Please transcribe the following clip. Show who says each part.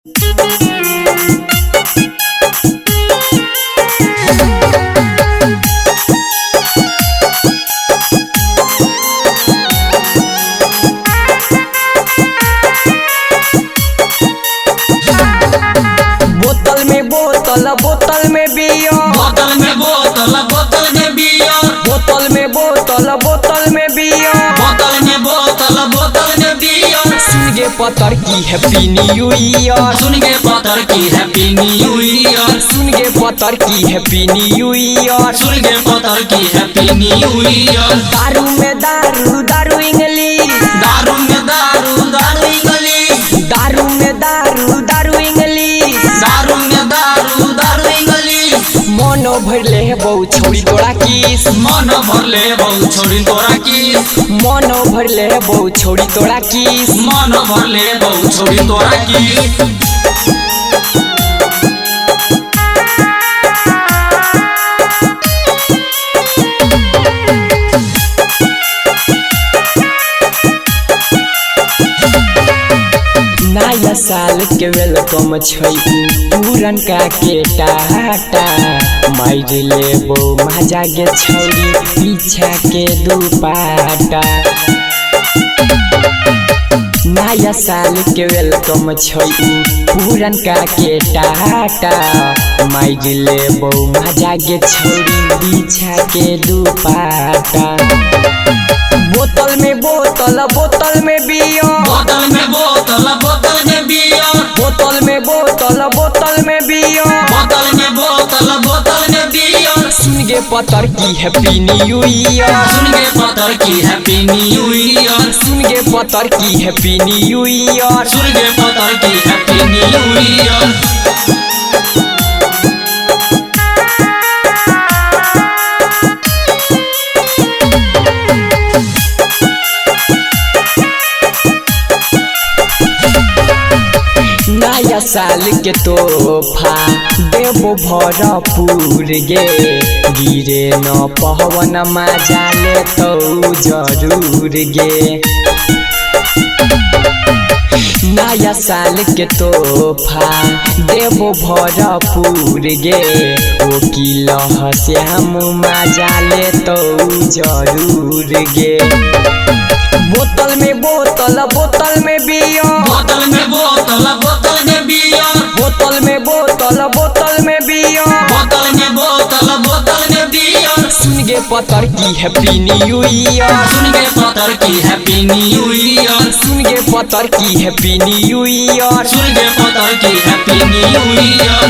Speaker 1: बोतल में बियर,
Speaker 2: बोतल में बोतल बोतल में बियर,
Speaker 1: बोतल में बोतल में बियर,
Speaker 2: बोतल में बोतल में बियर।
Speaker 1: सुन गे पतर की हैप्पी न्यू ईयर,
Speaker 2: सुन गे पतर की हैप्पी न्यू ईयर,
Speaker 1: सुन गे पतर की हैप्पी न्यू ईयर,
Speaker 2: सुन गे पतर की हैप्पी न्यू ईयर।
Speaker 1: दारू में दारू दारू इंग्लिश,
Speaker 2: दारू में दारू दारू इंग्लिश,
Speaker 1: दारू में दारू दारू इंग्लिश,
Speaker 2: दारू में दारू दारू इंग्लिश।
Speaker 1: मनो भरले है बहु छोड़ी तोरा किस,
Speaker 2: मन भरले बहु छोड़ी तोरा किस,
Speaker 1: मनो भरले है बहु छोड़ी तोरा किस,
Speaker 2: मन भरले बहु छोड़ी तोरा किस।
Speaker 1: नया साल के वेलकम छै पूरन का के टाटा, मार लेबो मजा गे छौरी पीछा के दुपाटा। नया साल के वेलकम छै पूरन का के टाटा, मार लेबो मजा गे छौरी पीछा के दुपाटा। बोतल में बोतल में बियर,
Speaker 2: बोतल में बोतल बोतल में बियर,
Speaker 1: बोतल में बोतल में बियर,
Speaker 2: बोतल में बोतल में बियर।
Speaker 1: सुन गे पतर की हैप्पी न्यू ईयर,
Speaker 2: सुन गे पतर की हैप्पी न्यू ईयर,
Speaker 1: सुन गे पतर की हैप्पी न्यू ईयर,
Speaker 2: सुन गे पतर की हैप्पी न्यू ईयर।
Speaker 1: नया साल के तोहफा देबो भरपूर गे, गिरे न पवन मजा ले तो जरूर गे। नया साल के तोहफा देबो भरपूर गे, वकील श्याम मजा ले तो जरूर गे। बोतल में बोतल में बियर,
Speaker 2: बोतल में बोतल बोतल में बियर,
Speaker 1: बोतल में बोतल में बियर,
Speaker 2: बोतल में बोतल में बियर।
Speaker 1: सुन गे पतर की हैप्पी न्यू ईयर,
Speaker 2: सुन गे पतर की हैप्पी न्यू ईयर,
Speaker 1: सुन गे पतर की हैप्पी न्यू ईयर,
Speaker 2: सुन गे पतर की हैप्पी न्यू ईयर।